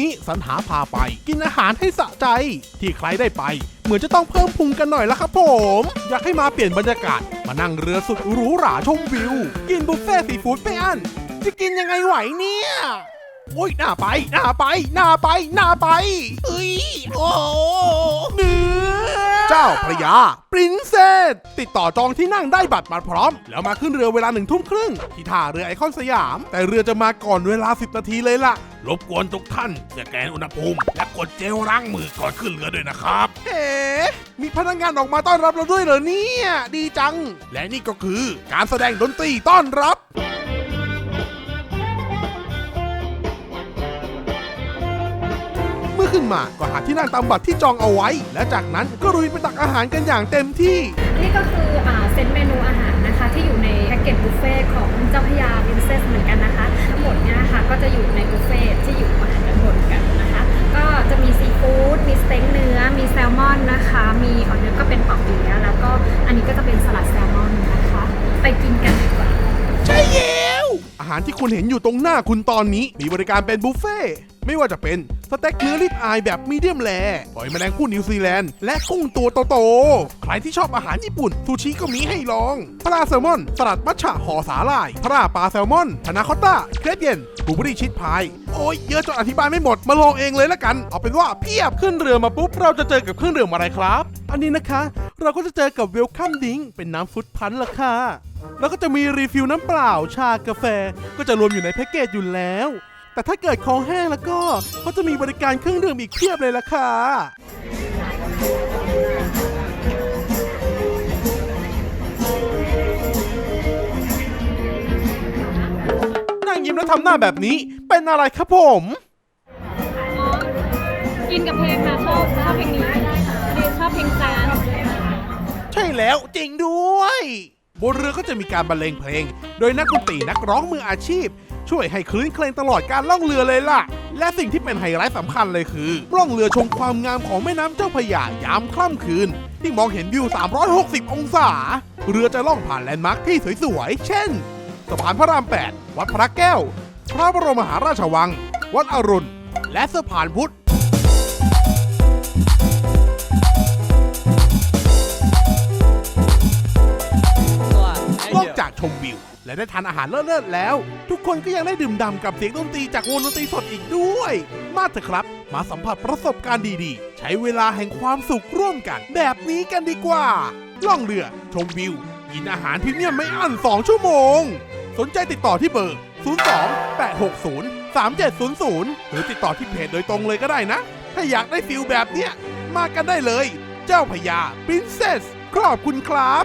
นี้สรรหาพาไปกินอาหารให้สะใจที่ใครได้ไปเหมือนจะต้องเพิ่มพุงกันหน่อยละครับผมอยากให้มาเปลี่ยนบรรยากาศมานั่งเรือสุดหรูหราชมวิวกินบุฟเฟ่ซีฟู้ดไม่อั้นจะกินยังไงไหวเนี่ยโอ้ยหน้าไปเอ้ยโอ้เนื้อเจ้าพระยาปรินเซสติดต่อจองที่นั่งได้บัตรมาพร้อมแล้วมาขึ้นเรือเวลา 1 ทุ่มครึ่งที่ท่าเรือไอคอนสยามแต่เรือจะมาก่อนเวลา10 นาทีเลยล่ะรบกวนทุกท่านสแกนอุณหภูมิและกดเจลล้างมือก่อนขึ้นเรือด้วยนะครับเฮ้มีพนักงานออกมาต้อนรับเราด้วยเหรอเนี่ยดีจังและนี่ก็คือการแสดงดนตรีต้อนรับเมื่อขึ้นมาก็หาที่นั่งตามบัตรที่จองเอาไว้และจากนั้นก็ลุยไปตักอาหารกันอย่างเต็มที่นี่ก็คือเซตเมนูอาหารนะคะที่อยู่ในแพ็กเกจบุฟเฟ่ของเจ้าพระยาพรินเซสเหมือนกันนะคะทั้งหมดเนี่ยค่ะก็จะอยู่ในบุฟเฟ่ที่อยู่อาหารทั้งหมดกันนะคะก็จะมีซีฟู้ดมีสเต็กเนื้อมีแซลมอนนะคะมีเนื้อก็เป็นปอกเปี๊ยะแล้วก็อันนี้ก็จะเป็นสลัดแซลมอนนะคะไปกินกันดีกว่าใช่แล้วอาหารที่คุณเห็นอยู่ตรงหน้าคุณตอนนี้มีบริการเป็นบุฟเฟ่ไม่ว่าจะเป็นสเต็กเนื้อริบอายแบบมีเดียมแรร์หอยแมลงภู่นิวซีแลนด์และกุ้งตัวโตๆใครที่ชอบอาหารญี่ปุ่นซูชิก็มีให้ลองปลาแซลมอนสลัดมัทฉะห่อสาหร่ายปลาแซลมอนพานาคอตต้าเครปเย็นบลูเบอรี่ชีสพายโอ้ยเยอะจนอธิบายไม่หมดมาลองเองเลยละกันเอาเป็นว่าเพียบขึ้นเรือมาปุ๊บเราจะเจอกับเครื่องดื่มอะไรครับอันนี้นะคะเราก็จะเจอกับเวลคัมดิ้งเป็นน้ำฟรุตพันธุ์ล่ะค่ะแล้วก็จะมีรีฟิลน้ำเปล่าชากาแฟก็จะรวมอยู่ในแพ็กเกจอยู่แล้วแต่ถ้าเกิดคอแห้งแล้วก็เขาจะมีบริการเครื่องดื่มอีกเพียบเลยล่ะค่ะนั่งยิ้มแล้วทำหน้าแบบนี้เป็นอะไรครับผมกินกับเพลงค่ะชอบเพลงนี้ชอบเพลงแจ๊สใช่แล้วจริงด้วยบนเรือก็จะมีการบรรเลงเพลงโดยนักดนตรีนักร้องมืออาชีพช่วยให้คลื่นเครงตลอดการล่องเรือเลยล่ะและสิ่งที่เป็นไฮไลท์สำคัญเลยคือล่องเรือชมความงามของแม่น้ำเจ้าพระยายามค่ำคืนที่มองเห็นวิว360องศาเรือจะล่องผ่านแลนด์มาร์คที่สวยๆเช่นสะพานพระราม8วัดพระแก้วพระบรมมหาราชวังวัดอรุณและสะพานพุทธนอกจากชมวิวและได้ทานอาหารเลิศๆแล้วทุกคนก็ยังได้ดื่มด่ำกับเสียงดนตรีจากวงดนตรีสดอีกด้วยมาเถอะครับมาสัมผัสประสบการณ์ดีๆใช้เวลาแห่งความสุขร่วมกันแบบนี้กันดีกว่าล่องเรือชมวิวกินอาหารพรีเมียมไม่อั้น2 ชั่วโมงสนใจติดต่อที่เบอร์ 02-860-3700 หรือติดต่อที่เพจโดยตรงเลยก็ได้นะถ้าอยากได้ฟิลแบบเนี้ยมากันได้เลยเจ้าพระยาปรินเซสขอบคุณครับ